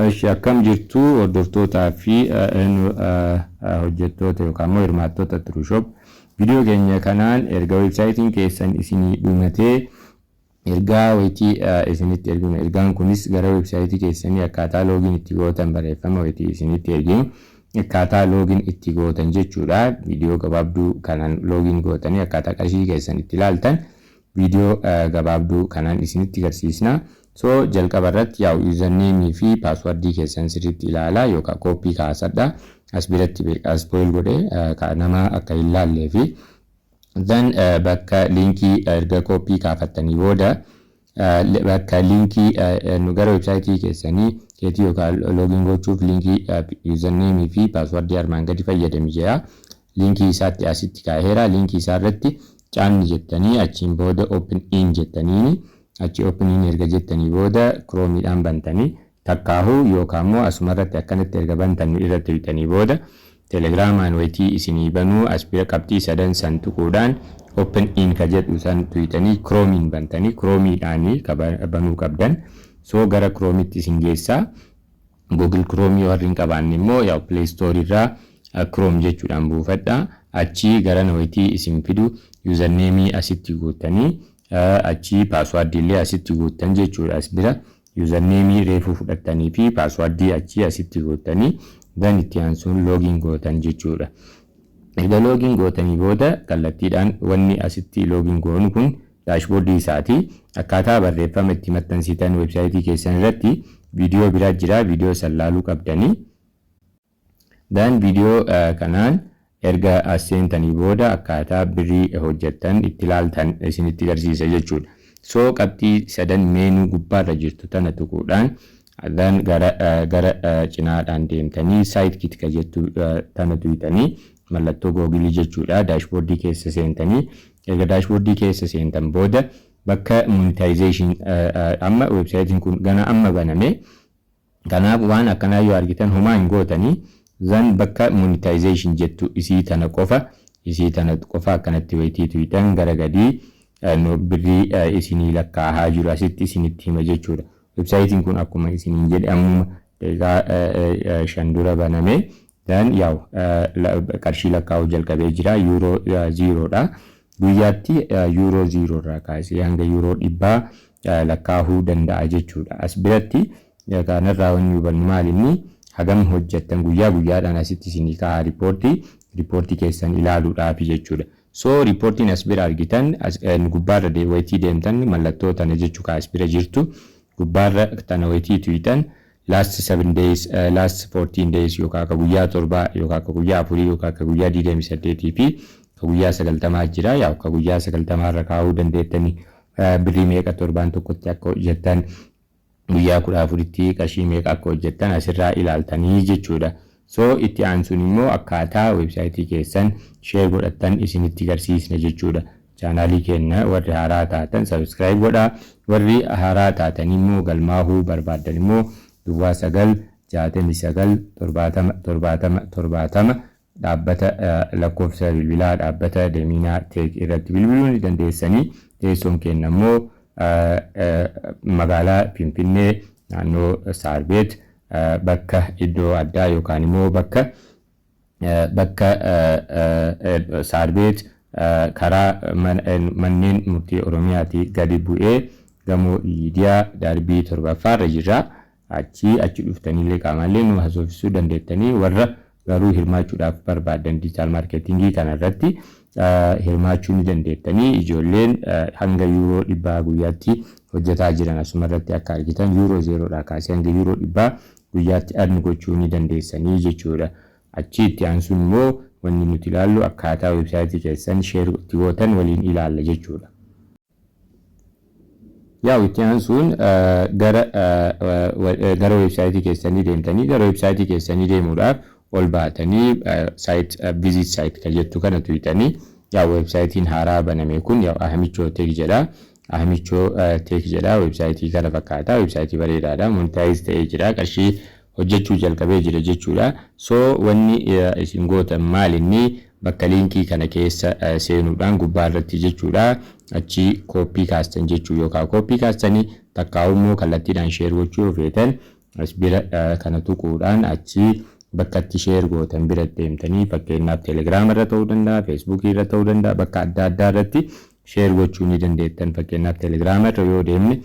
Akkam jirtu hordoftootaa fi hojjettoota yookaan immoo hirmaattota Trueshop. Viidiyoo keenya kanaan erga websaayitiin keessan isinii dhumatee ergaa wayitii isinitti ergina. Ergaan kunis gara websaayitii keessanii akkaataa loogiin itti gootan barreeffama wayitii isinitti erginu. Akkaataa loogiin itti gootan jechuudha. Viidiyoo gabaabduu kanaan loogiin gootanii akkaataa qarshii keessan itti ilaaltan viidiyoo gabaabduu kanaan isinitti agarsiisna. So jalqaba irratti yaa'u username fi password keessan sirriitti ilaalaa yookaan copy kaasadha. As biratti spoil godhee nama akka hin ilaallee fi then bakka linkii erga copy kaafattanii booda bakka linkii nu gara websaayitii keessanii keetii yookaan login gochuuf linkii username fi password armaan gadi fayyadamii jira. Linkii isaatti asitti kaa'eera. Linkii isaa irratti caanni jettanii achiin booda open in jettanii achi open in erga jettanii booda Chromeedhaan bantanii takkaahu yookaan immoo asuma irratti akkanatti erga bantanii irratti bitanii booda Telegiraamaan wayitii isinii banuu as bira qabxii sadan san tuquudhaan open in ka jedhu san tuyitanii Chromein bantanii Chromeedhaan banuu qabdan. So gara Chromeetti isin geessaa. Google Chrome yoo hin qabaanne immoo yaa Play Store irraa Chrome jechuudhaan buufadha. Achi gara wayitii isin fidu username asitti guutanii achi password illee asitti guutan jechuudha. As bira username reefu fudhattanii fi password achi asitti guutanii then itti aansuun login gootan jechuudha. Erga login gootanii booda kallattiidhaan wanni asitti login goonu kun dashboard isaati. Akkaataa barreeffama itti maxxansitan websaayitii keessan irratti viidiyoo biraa jira. Viidiyoo san laaluu qabdanii. Then viidiyoo kanaan erga aseentanii booda akkaataa birrii hojjettan itti ilaaltan isinitti agarsiisa jechuudha. So qabxii sadan meenuu gubbaarra jirtu tana tuquudhaan then gara cinaadhaan deemtanii site kit ka jettu tana tuyitanii mallattoo googilii jechuudha. Dashboardii keessa seentanii erga dashboardii keessa seentan booda bakka monetization amma websaayitiin kun gana amma baname kanaaf waan akkanaa yoo argitan homaa hin gootanii then bakka monetization jettu isii tana qofa akkanatti wayitii tuyitan gara gadii birrii isinii lakkaa'aa jiru asitti isinitti hima jechuudha. Websaayitiin kun akkuma isiniin jedhe amma daqiiqaa 5 dura baname then yaa'u qarshii lakkaa'uu jalqabee jira. Euro 0dha. Guyyaatti Euro 0 irraa kaasee hanga Euro 100 lakkaa'uu danda'a jechuudha. As biratti kanarraa wanni hubannu maalinni hagam hojjettan guyyaa guyyaadhaan asitti isinii kaa'aa riippoortii keessan ilaaluudhaaf jechuudha. So riippoortiin as bira argitan gubbaarra wayitii deemtan mallattoo tana jechuudha as bira jirtu gubbaarra tana wayitii tuyitan last 7 days last 14 days yookaan akka guyyaa 7 yookaan akka guyyaa 4 yookaan akka guyyaa 28 fi akka guyyaa 90 jira. Yaa akka guyyaa 90 irra kaa'uu dandeettanii birrii meeqa torbaan tokkotti akka hojjettan guyyaa 14tti qarshii meeqa akka hojjettan asirraa ilaaltanii jechuudha. So itti aansuun immoo akkaataa websaayitii keessan share godhattan isinitti agarsiisna jechuudha. Chaanaalii keenya warri haaraa taatan subscribe godhaa. Warri haaraa taatan immoo galmaahuu barbaadan immoo 9697070 dhaabbata lakkoofsa bilbilaa dhaabbata Deeminaa Teek irratti bilbiluu ni dandeessanii. Teessoon keenya immoo magaalaa Finfinnee naannoo Saarbeet bakka iddoo addaa yookaan immoo bakka Saarbeet karaa manneen murtii Oromiyaatii gadi bu'ee gamoo Liidiyaa darbii 7ffaarra jira. Achi dhuftanii qaamallee nu haasofsiisuu dandeettanii warra garuu hirmaachuudhaaf barbaadan digital marketingii kanarratti hirmaachuu ni dandeettanii. Ijoolleen hanga Euro 100 guyyaatti hojjetaa jiran asuma irratti akka argitan Euro 0dhaa kaasee hanga Euro 100 guyyaatti earn gochuu ni dandeessanii jechuudha. Achi itti aansuun immoo wanni nuti ilaallu akkaataa websaayitii keessan share itti gootan waliin ilaalla jechuudha. Yaa itti aansuun gara websaayitii keessanii deemtanii gara websaayitii keessanii deemuudhaaf ol baatanii site visit site ka jettu kana tuyitanii yaa websaayitiin haaraa baname kun yaa Ahmichoo Teek jedha. Ahmichoo Teek jedha. Websaayitii kana fakkaata. Websaayitii bareedaadha. Monetize ta'ee jira. Qarshii hojjechuu jalqabee jira jechuudha. So wanni isin gootan maalinni bakka linkii kana keessa seenuudhaan gubbaa irratti jechuudha. Achi copy kaastan jechuu yookaan copy kaastanii takkaa'ummoo kallattiidhaan share gochuu feetan as bira kana tuquudhaan achi bakka itti share gootan bira deemtanii fakkeenyaaf Telegram irra ta'uu danda'a, Facebook irra ta'uu danda'a, bakka adda addaa irratti share gochuu ni dandeettan. Fakkeenyaaf Telegram irra yoo deemne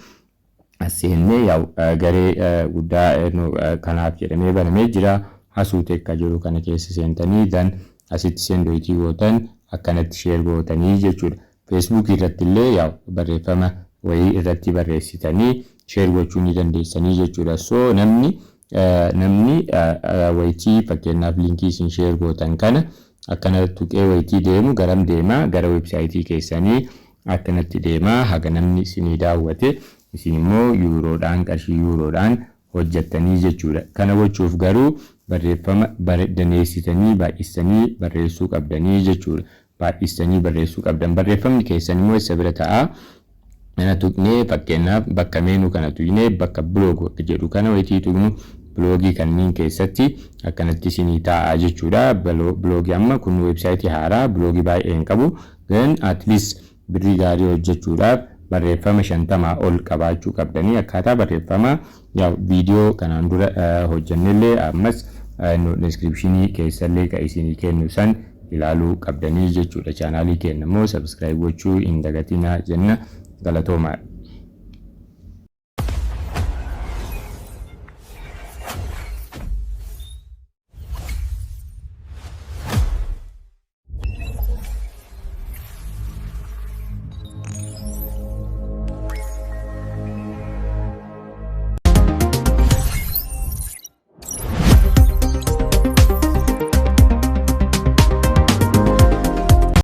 asseenne yaa'u garee guddaa kanaaf jedhamee banamee jira. Hasuute akka jiru kana keessa seentanii dan asitti sendoitii gootan akkanatti share gootanii jechuudha. Facebook irratti illee yaa'u barreeffama wayii irratti barreessitanii share gochuu ni dandeessanii jechuudha. So namni wayitii fakkeenyaaf linkii isin share gootan kana akkana tuqee wayitii deemu garam deema gara websaayitii keessanii akkanatti deema haga namni isinii daawwate isin immoo yuuroodhaan qarshii yuuroodhaan hojjettanii jechuudha. Kana gochuuf garuu barreeffama daneessitanii baay'isanii barreessuu qabdanii jechuudha. Baay'isanii barreessuu qabdan. Barreeffamni keessan immoo isa bira ta'a. Kana tuqnee fakkeenyaaf bakka meenuu kana tuqnee bakka blog jedhu kana wayitii tuqnu bloogii kanneen keessatti akkanatti isinii ta'a jechuudha. Bloogii amma kun websaayitii haaraa bloogii baay'ee hin qabu. Then at least birrii gaarii hojjechuudhaaf barreeffama 50 ol qabaachuu qabdanii akkaataa barreeffama viidiyoo kanaan dura hojjannellee ammas descriptionii keessallee kan isinii kennu san ilaaluu qabdanii jechuudha. Chaanaalii keenya immoo subscribe gochuu hin dagatinaa jenna. Galatoomaa.